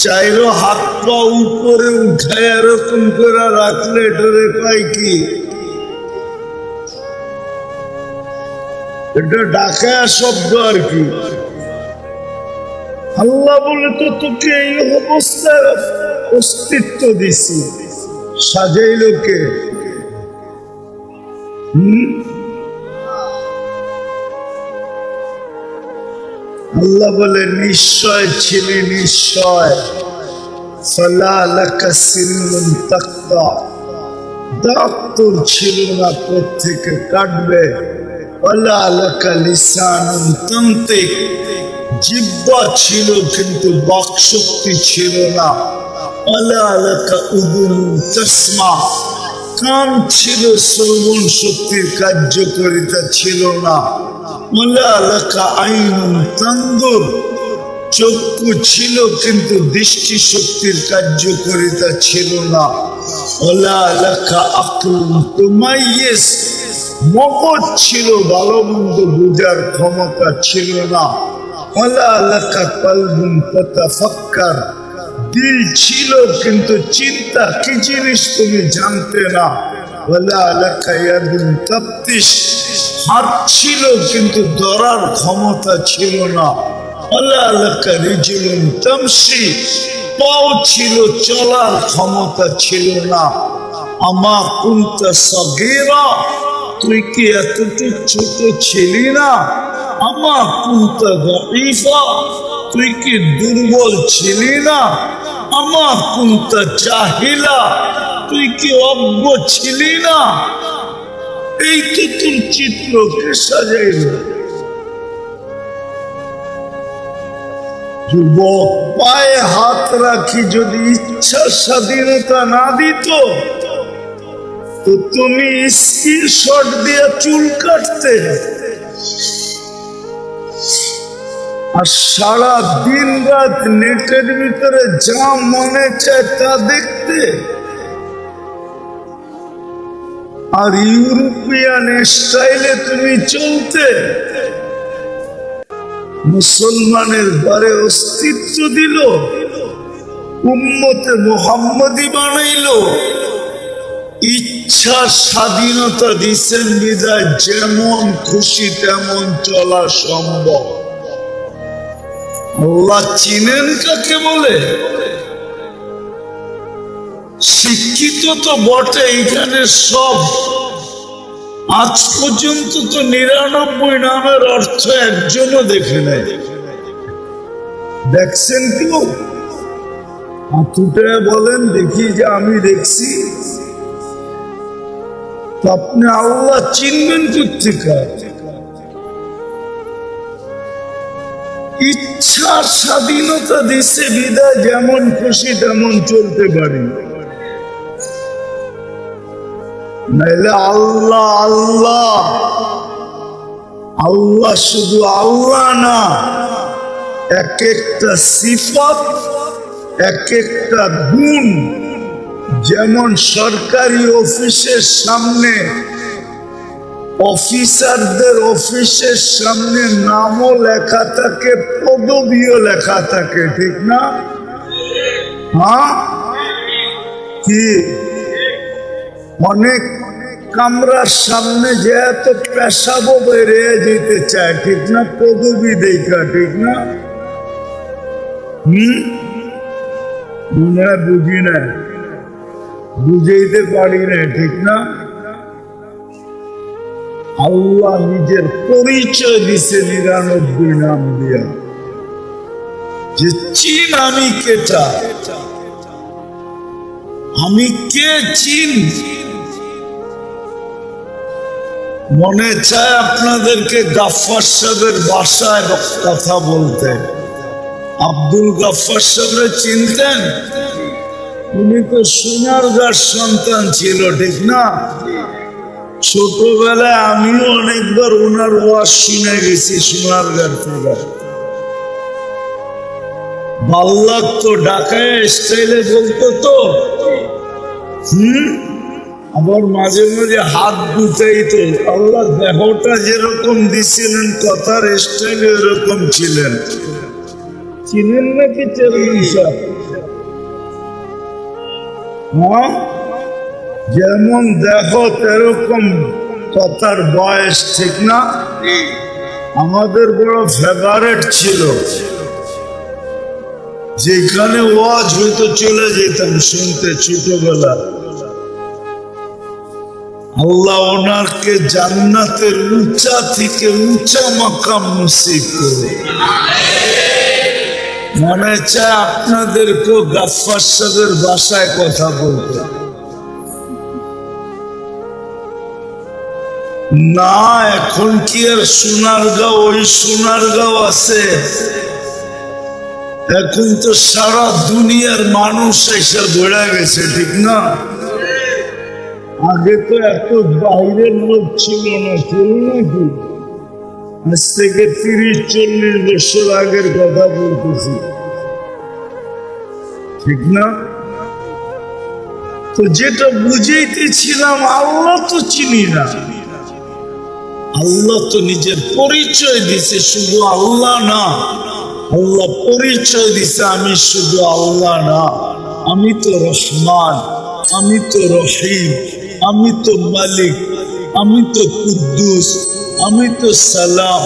চাইরো হাত পা উপরে উঠায় এরকম করে রাখলে এটারে কয় কি? এটা ডাকায়া শব্দ আর কি। আল্লাহ বলে তো তোকে এই অবস্থায় অস্তিত্ব দিছি, সাজাইল কে? আল্লাহ বলে নিশ্চয় ছিলি, নিশ্চয় ফালা লাকা সিররুন তাকতা, দাঁত তোর ছিল না, প্রত্যেকে কাটবে। ওয়ালা লাকা লিসানুন তানতিক, জিহ্বা ছিল কিন্তু বাকশক্তি ছিল না। ওয়ালা লাকা উযুনুন তাসমা, কান ছিল, শ্রবণ শক্তির কার্যকারিতা ছিল না। ওয়ালা লাকা আইনুন তানদুর, চক্ষু ছিল কিন্তু দৃষ্টি শক্তির কার্যকারিতা ছিল না। ওয়ালা লাকা আকলুন তুমাইয়িজ, মগজ ছিল, ভালো মন্দ বুঝার ক্ষমতা ছিল না। ওয়ালা লাকা কলবুন তাতাফাক্কার, দিল ছিল কিন্তু চিন্তা কি জিনিস তুমি জানতে না। ওয়ালা লাকা ইয়াদুন তাবতিশ, হাত ছিল কিন্তু ধরার ক্ষমতা ছিল না। ওয়ালা লাকা রিজলুন তামশি, পাও ছিল, চলার ক্ষমতা ছিল না। আমা কুনতা সাগীরা, তুই কি এতটুকু ছোট ছিলি না? আমা কুনতা দাঈফা, তুই কি দুর্বল ছিলি না? আমা কুনতা জাহিলা, তুই কি অজ্ঞ ছিলি না? এই তো তোর চিত্র কে সাজাইল? যুবক, পায়ে হাত রাখি যদি ইচ্ছার স্বাধীনতা না দিত তো তুমি স্ক্রিনশট দিয়ে চুল কাটতে, আর সারা দিন রাত নেটের ভিতরে যা মনে চায় তা দেখতে, আর ইউরোপিয়ান স্টাইলে তুমি চলতে। মুসলমানের ঘরে অস্তিত্ব দিল, উম্মতে মুহাম্মদী বানাইল, ইচ্ছা স্বাধীনতা দিচ্ছেন বিদায় যেমন খুশি তেমন চলা সম্ভব। আল্লাহ চিনেন কাকে বলে? শিক্ষিত তো বটে এখানে সব, আজ পর্যন্ত তো 99 নামের অর্থ একজনও দেখে নেয়। দেখছেন কেউ? হাতুটা বলেন দেখি যে আমি দেখছি। আপনি আল্লাহ চিনবেন কোত্থেকে? ইচ্ছার স্বাধীনতা দিচ্ছে বিদায় যেমন খুশি তেমন চলতে পারি। নাইলে আল্লাহ আল্লাহ আল্লাহ শুধু আল্লাহ না, এক একটা সিফাত, এক একটা গুণ। যেমন সরকারি অফিসের সামনে অফিসারদের অফিসের সামনে নামও লেখা থাকে, পদবিও লেখা থাকে, ঠিক না? হ্যাঁ, কি অনেক কামরার সামনে যে এত পেশাবো বেরিয়ে যেতে চায়, ঠিক না? পদবি দেখা, ঠিক না? মনে হয় বুঝি না, বুঝাইতে পারি না, ঠিক না? আল্লাহ নিজের পরিচয় দিছে 99 নাম দিয়া, যে চিন আমি কেটা, আমি কে চিন। মনে চায় আপনাদেরকে গাফফার সাহেবের বাসায় কথা বলতে। আব্দুল গাফফার সাহেব চিনতেন? উনি তো সোনারগাঁর সন্তান ছিল, ঠিক না? ছোটবেলায় আমিও অনেকবার ওনার ওয়াজ শুনে গেছি সোনারগাঁর থেকে। ভালো লাগতো, ঢাকায় স্টাইলে বলতো তো। আবার মাঝে মাঝে হাত গুটাইতো। আল্লাহ দেহটা যেরকম দিছিলেন কথার স্টাইল এরকম ছিলেন। চিনেন নাকি চেয়ারম্যান সাহেব? হ্যাঁ, যেমন দেখো এরকম কথার বয়স, ঠিক না? আমাদের বড় ফেভারেট ছিল, যেখানে ওয়াজ হইতো চলে যেতাম শুনতে ছোটবেলা। আল্লাহ ওনাকে জান্নাতের উঁচা থেকে উঁচা মাকাম নসিব করে। মনে চায় আপনাদেরকেও গাফফার সাহেবের ভাষায় কথা বলতে। না, এখন কি আর সোনারগাঁও ওই সোনারগাঁও আছে? এখন তো সারা দুনিয়ার মানুষ এসে ঘোরা গেছে, ঠিক না? আগে তো এত বাইরের লোক ছিল না, ছিল নাকি? আজ থেকে 30-40 বছর আগের কথা বলতেছি, ঠিক না? তো যেটা বুঝাইতেছিলাম, আল্লাহ তো চিনি না। আল্লাহ তো নিজের পরিচয় দিছে শুধু আল্লাহ না। আল্লাহ পরিচয় দিছে আমি শুধু আল্লাহ না, আমি তো রহমান, আমি তো রহিম, আমি তো মালিক, আমি তো কুদ্দুস, আমি তো সালাম,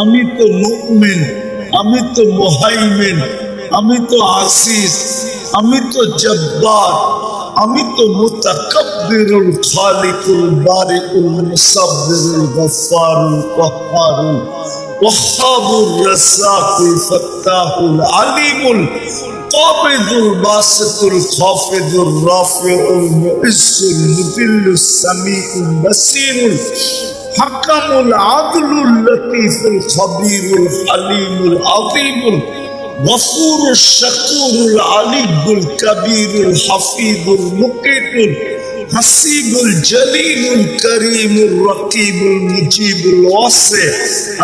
আমি তো মুমিন, আমি তো মুহাইমিন, আমি তো আসিস, আমি তো জব্বার, আমি তো মুতাকাব্বিরুল খালিকুল বারিকুল মুসাব্বিরুল গফফারুল কহ্হারুল ওয়াহ্হাবুর রাজ্জাকুল ফাত্তাহুল আলিমুল কাবিদুল বাসিতুল খাফিদুর রাফিউল মুইজ্জুল মুযিল্লুস সামিউল বাসীরুল হাকামুল আদলুল লতীফুল খবীরুল হালিমুল আযীমুল غفور الشكور العلي الكبير الحفيظ المقيت الحسيب الجليل الكريم الرقيب المجيب الواسع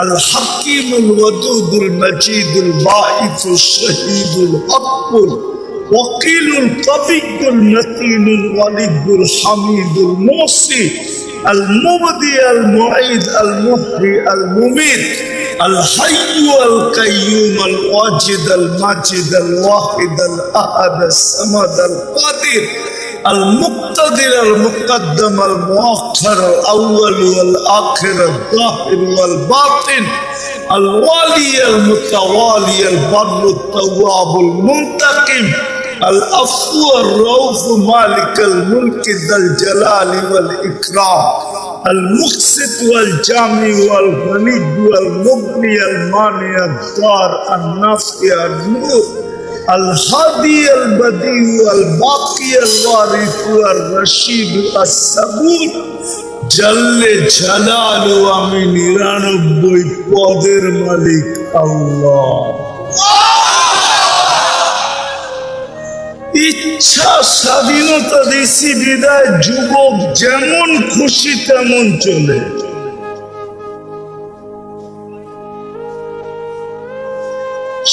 الحكيم الودود المجيد الباعث الشهيد الحق الوكيل القوي المتين الولي الحميد الموصي المبدي المعيد المحيي المميت الحي القيوم الواجد الماجد الواحد الأحد الصمد القادر المقتدر المقدم المؤخر الأول والآخر الظاهر والباطن الوالي المتوالي البر التواب المنتقم العفو الرؤوف مالك الملك ذا الجلال والإكرام المقسط والجامع والغني والمغني المانع الضار النافع النور الهادي البديع الباقي الوارث الرشيد الصبور جل جلاله আমি 99 পদের মালিক আল্লাহ। ইচ্ছা স্বাধীনতা দিছি বিদায় যুবক যেমন খুশি তেমন চলে।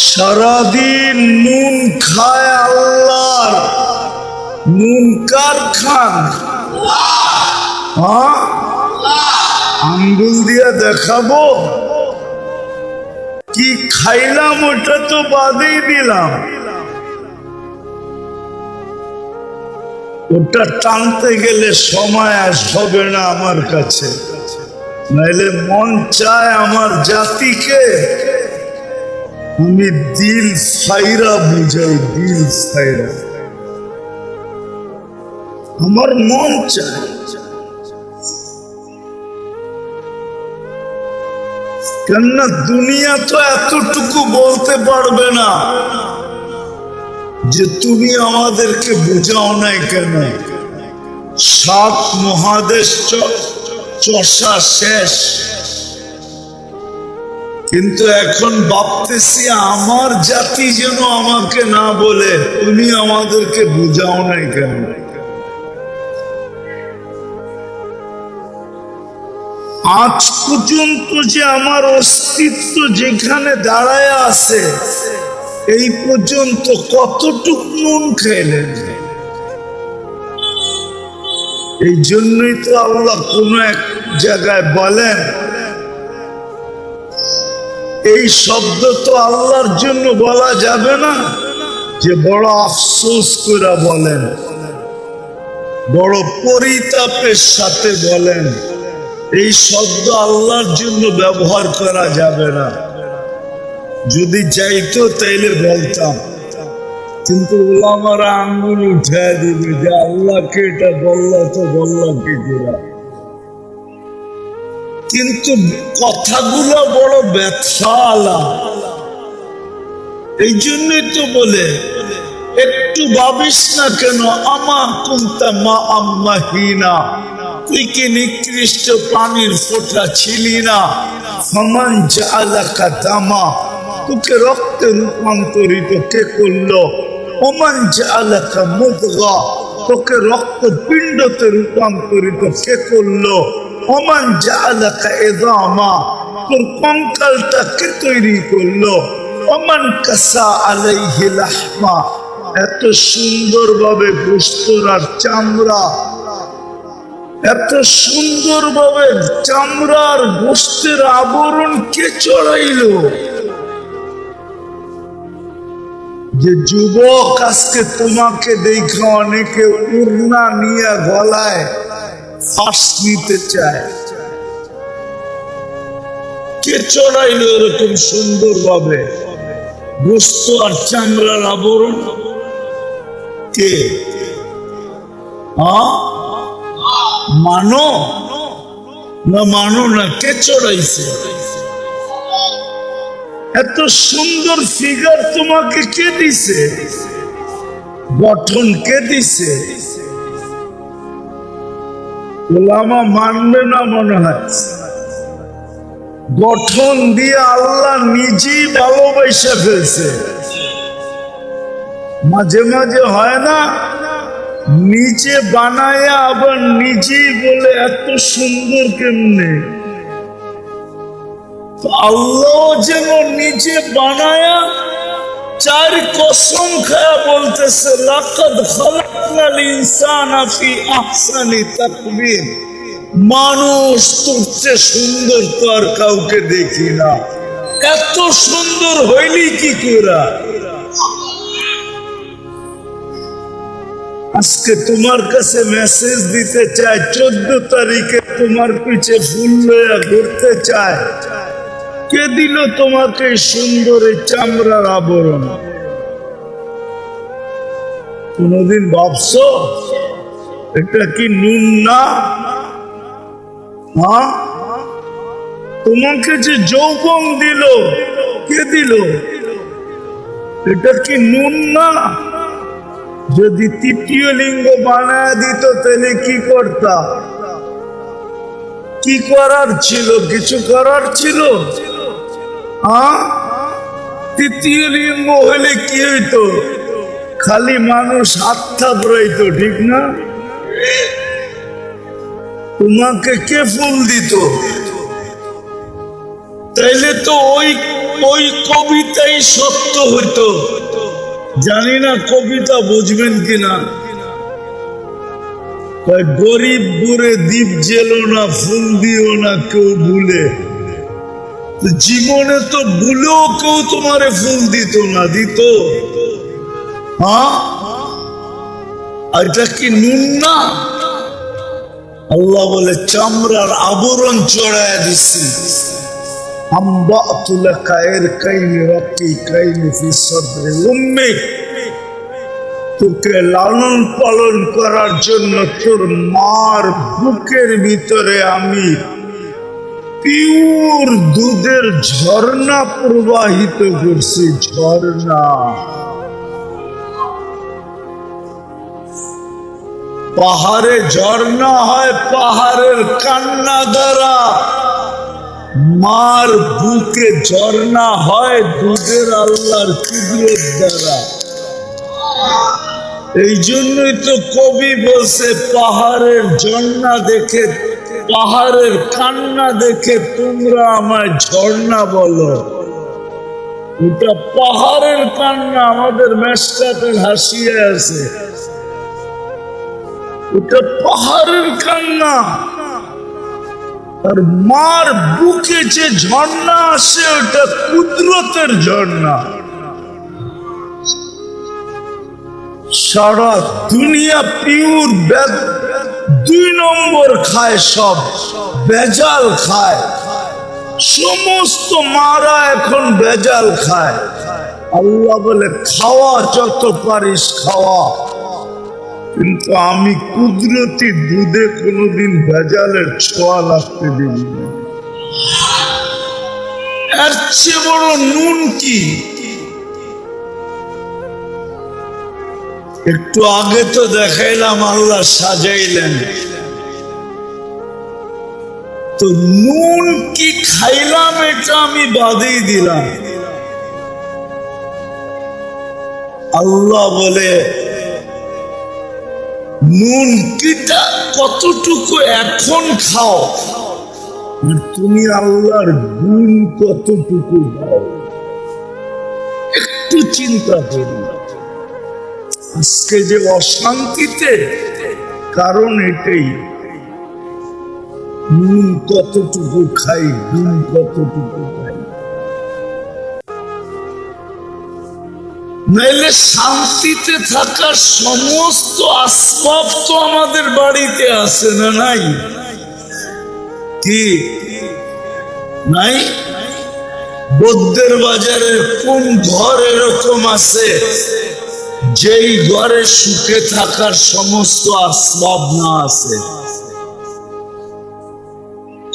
সারাদিন নুন খায় আল্লাহর, নুন কার খান? আঙ্গুল দিয়া দেখাবো কি খাইলাম, ওটা তো বাদেই দিলাম। ওটা টানতে গেলে সময় আর হবে না আমার কাছে, নাইলে মন চায় আমার জাতিকে আমি দিল ফাইরা বুঝাই, দিল ফাইরা। আমার মন চায়, কেননা দুনিয়া তো এতটুকু বলতে পারবে না যে তুমি আমাদেরকে বুঝাও নাই কেন। 7 মহাদেশ চষা শেষ, কিন্তু এখন ভাবতেছি আমার জাতি যেন আমাকে না বলে তুমি আমাদেরকে বুঝাও নাই কেন। আজ পর্যন্ত যে আমার অস্তিত্ব যেখানে দাঁড়ায় আছে, এই পর্যন্ত কতটুক নুন খাইলেন? এই জন্যই তো আল্লাহ কোন এক জায়গায় বলেন, এই শব্দ তো আল্লাহর জন্য বলা যাবে না যে বড় আফসোস করে বলেন, বড় পরিতাপের সাথে বলেন। এই শব্দ আল্লাহর জন্য ব্যবহার করা যাবে না। যদি যাইতো তাইলে বলতাম, কিন্তু ওলামারা আঙ্গুল উঠে দিবে যে আল্লাহকে এটা বলল তো বলল কি করে। কিন্তু কথাগুলো বড় ব্যথা। এই জন্যই তো বলে, একটু ভাবিস না কেন আমা কুনতা মা আম্মাহিনা, তুই কি নিকৃষ্ট পানির ফোঁটা ছিলি না? ফামান জাআলাকা দামা, তোকে রক্তে রূপান্তরিত কে করলো? ওমান জাআলাকা মুদগা, তোকে রক্ত পিণ্ডতে রূপান্তরিত কে করলো? ওমান জাআলাকা ইযামা, তোর কঙ্কালটা কে তৈরি করলো? ওমান কাসা আলাইহি লাহমা, এত সুন্দরভাবে গোশত আর চামড়া, এত সুন্দরভাবে চামড়ার গোশতের আবরণ কে চড়াইলো? যে যুবক আজকে তোমাকে দেখে অনেকে উড়না নিয়ে গলায় ফাঁস নিতে চায়, কে চড়াইলো এরকম সুন্দরভাবে গোশত আর চামড়ার আবরণ? কে? মানো না মানো না, কে চড়াইছে? এত সুন্দর ফিগার তোমাকে কে দিছে? গঠন কে দিছে? ওলামা মানবে না মনে হয়। গঠন দিয়ে আল্লাহ নিজেই ভালোবাসা ফেলছে। মাঝে মাঝে হয় না, নিজে বানায় আবার নিজেই বলে এত সুন্দর কেমনে। আল্লাহ যেন নিজে বানায়া চার কসম খায়া বলতেছে, লাকাদ খালাকনাল ইনসানা ফি আহসানি তাকবীর, মানুষ তোর চেয়ে সুন্দর তো আর কাউকে দেখি না। এত সুন্দর হইলি কি করে? আজকে তোমার কাছে মেসেজ দিতে চাই, 14 তারিখে তোমার পিছে ফুল লইয়া ঘুরতে চায়, কে দিল তোমাকে সুন্দর এই চামড়ার আবরণ? কোনদিন ভাবছো এটা কি নুন না? তোমাকে যে যৌবন দিল, কে দিল? এটা কি নুন না? যদি তৃতীয় লিঙ্গ বানায় দিত তাহলে কি করতা? কি করার ছিল? কিছু করার ছিল? তৃতীয় লিঙ্গ হলে কি হইতো? খালি মানুষ হাত থাপড়াইতো, ঠিক না? তোমাকে কে ফুল দিত? তাইলে তো ওই কবিতাই সত্য হইতো। জানি না কবিতা বুঝবেন কিনা। গরিব বুড়ে দ্বীপ জেলো না, ফুল দিও না কেউ ভুলে। জীবনে তো ভুলেও কেউ তোমারে ফুল দিত না, দিত? আর এটা কি নুন না? আল্লাহ বলে চামড়ার আবরণ চড়ায় দিছি। তোকে লালন পালন করার জন্য তোর মার বুকের ভিতরে আমি পিওর দুধের ঝর্ণা প্রবাহিত করছি। ঝর্ণা, পাহাড়ে ঝর্ণা হয় পাহাড়ের কান্না দ্বারা, মার বুকে ঝর্ণা হয় দুধের আল্লাহর কুদরত দ্বারা। এই জন্যই তো কবি বলছে, পাহাড়ের ঝর্ণা দেখে, পাহাড়ের কান্না দেখে তোমরা আমায় ঝর্ণা বলো। ওটা পাহাড়ের কান্না, আমাদের মেশকাতের হাসিয়ে আছে। ওটা পাহাড়ের কান্না। আর মার বুকে যে ঝর্ণা আসে ওটা কুদরতের ঝর্ণা। সারা দুনিয়া পিওর 2 নম্বর খায়, সব ভেজাল খায়। সমস্ত মারা এখন ভেজাল খায়। আল্লাহ বলে খাওয়া যত পারিস খাওয়া, কিন্তু আমি কুদরতি দুধে কোনোদিন ভেজালের ছোঁয়া লাগতে দিব না। এর চেয়ে বড় নুন কি? একটু আগে তো দেখাইলাম আল্লাহ সাজাইলেন, তো নুন কি খাইলাম এটা আমি বাদেই দিলাম। আল্লাহ বলে নুন কিটা কতটুকু এখন খাও, আর তুমি আল্লাহর গুণ কতটুকু খাও একটু চিন্তা করো। আজকে যে অশান্তিতে কারণ এটাই, নুন কতটুকু খাই, গুণ কতটুকু খাই। নাইলে শান্তিতে থাকার সমস্ত আসবাব তো আমাদের বাড়িতে আছে না? নাই কি নাই? বৌদ্ধের বাজারে কোন ঘর এরকম আছে যেই ঘরে সুখে থাকার সমস্ত আসবাব না আছে?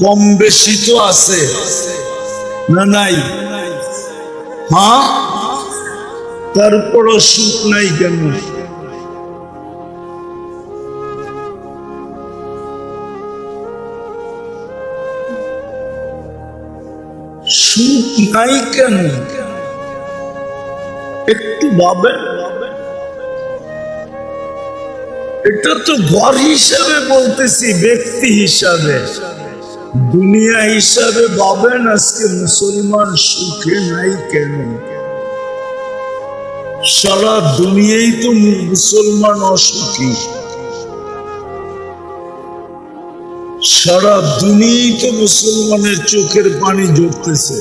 কম বেশি তো আছে না? নাই? হ্যাঁ, তারপরও সুখ নাই কেন? সুখ নাই কেন একটু ভাবেন। এটা তো ঘর হিসাবে বলতেছি, ব্যক্তি হিসাবে। দুনিয়া হিসাবে ভাবেন আজকে মুসলমান সুখে নাই কেন? সারা দুনিয়াই তো মুসলমান অসুখী, সারা দুনিয়াই তো মুসলমানের চোখের পানি ঝরতেছে।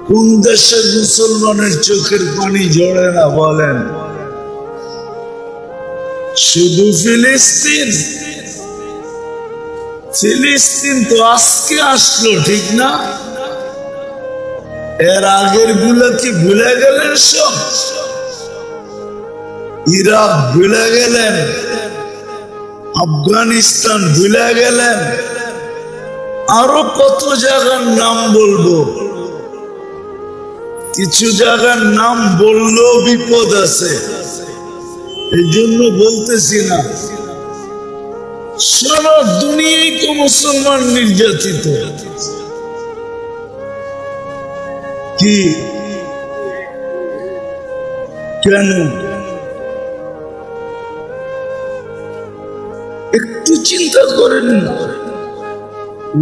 কোন দেশের মুসলমানের চোখের পানি ঝরে না বলেন? শুধু ফিলিস্তিন। ফিলিস্তিন তো আজকে আসলো, ঠিক না? এর আগের গুলো কি ভুলে গেলেন? সব ইরাক ভুলে গেলেন, আফগানিস্তান ভুলে গেলেন, আরো কত জায়গার নাম বলবো। কিছু জায়গার নাম বললেও বিপদ আছে, এই জন্য বলতেছি না। সারা দুনিয়ায় তো মুসলমান নির্যাতিত। কি কেন? একটু চিন্তা করেন না।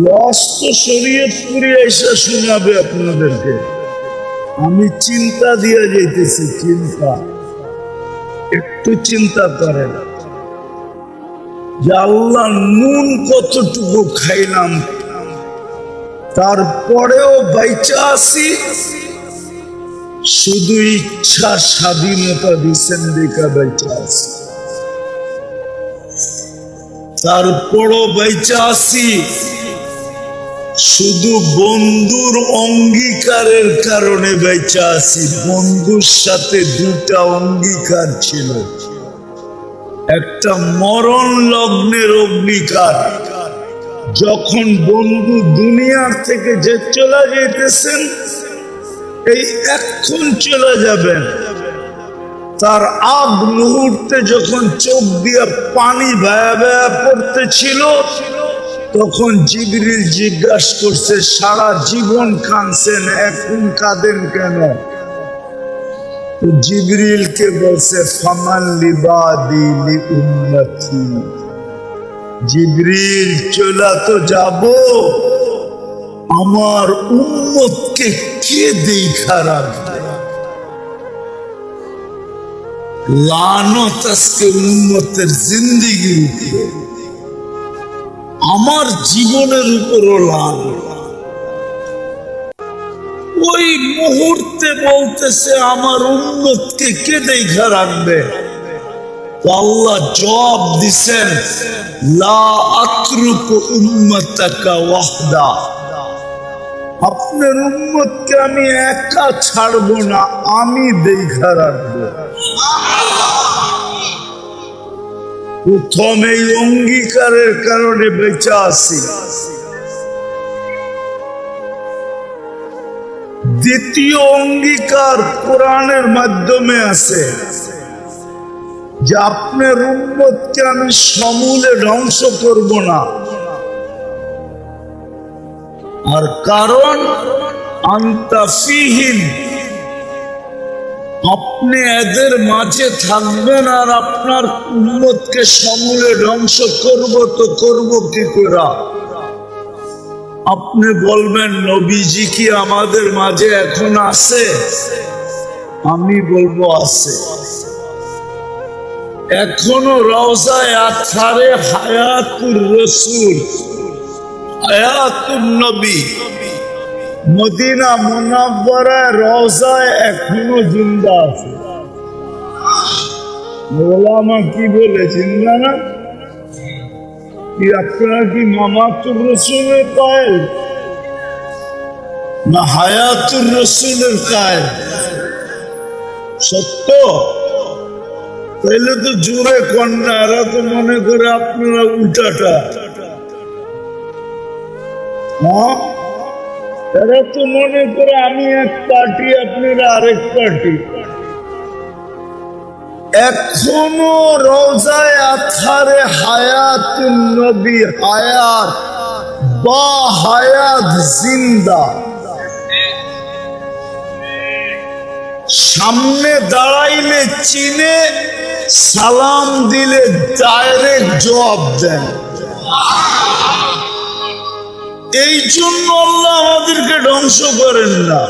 ওয়াজ তো শরীয়তপুরি এসে শোনাবে আপনাদেরকে, আমি চিন্তা দিয়ে যাইতেছি। চিন্তা একটু চিন্তা করেন যে আল্লাহ নুন কতটুকু খাইলাম, তারপরেও বাইচা আছি। শুধু ইচ্ছা স্বাধীনতা দিচ্ছেন দেখা বাইচা আছি, তারপরও বাইচা আছি। শুধু বন্ধুর অঙ্গীকারের কারণে বেঁচে আছি। বন্ধুর সাথে 2টা অঙ্গীকার ছিল, একটা মরণ লগ্নের অঙ্গীকার। যখন বন্ধু দুনিয়ার থেকে যে চলে যেতেছেন, এই এখন চলে যাবেন, তার আগ মুহূর্তে যখন চোখ দিয়ে পানি ভায়া ভায়া পড়তেছিল, তখন জিবরিল জিজ্ঞাসা করছে, সারা জীবন কাঁদছেন, এখন কাঁদেন কেন? তো জিবরিলকে বলছে, ফামান লিবাদি লি উম্মতি। জিবরিল চলা তো যাব, আমার উম্মতকে কে দেখা রাখবে? লানত আজকে উম্মতের জিন্দিগির উপরে, আমার জীবনের উপরও লানত। ওই মুহূর্তে বলতেছে আমার উম্মতকে কে দেখা রাখবে? আল্লাহ জবাব দিছেন, লা আতরুকু উম্মাতাকা ওয়াহদা, আপনার উম্মতকে আমি একা ছাড়বো না, আমি দেখা রাখবো। প্রথম এই অঙ্গীকারের কারণে বেঁচে আছি। দ্বিতীয় অঙ্গীকার কোরআনের মাধ্যমে আছে যে আপনার উম্মতকে আমি সমূলে ধ্বংস করব না। আর কারণ আনতা ফীহিম, আপনি এদের মাঝে থাকবেন আর আপনার উম্মতকে সমূলে ধ্বংস করব তো করব কি করে? আপনি বলবেন নবীজি কি আমাদের মাঝে এখন আছে? আমি বলবো আছে। এখনো রওজায়ে আতহারে হায়াতুর রাসূল, হায়াতুন নবী মদিনা মুনাওয়ারায় রওজায় এখনো জিন্দা আছে। ওলামা কি বলে, জিন্দা না? কি আপনারা কি মামাতুর রাসূলের কায়েল না হায়াতুর রাসূলের কায়েল? সত্য? তাহলে তো জোরে কন্যা, এরা তো মনে করে আপনারা উল্টাটা। হ্যাঁ, এরা তো মনে করে আমি এক পার্টি, আপনারা আরেক পার্টি। এখনো রওজায়ে আতহারে হায়াতুন নবী, হায়াত বা হায়াত জিন্দা। সামনে দাঁড়াইলে চিনে, সালাম দিলে ডাইরেক্ট জবাব দেন। এই জন্য আল্লাহ আমাদেরকে ধ্বংস করেন না।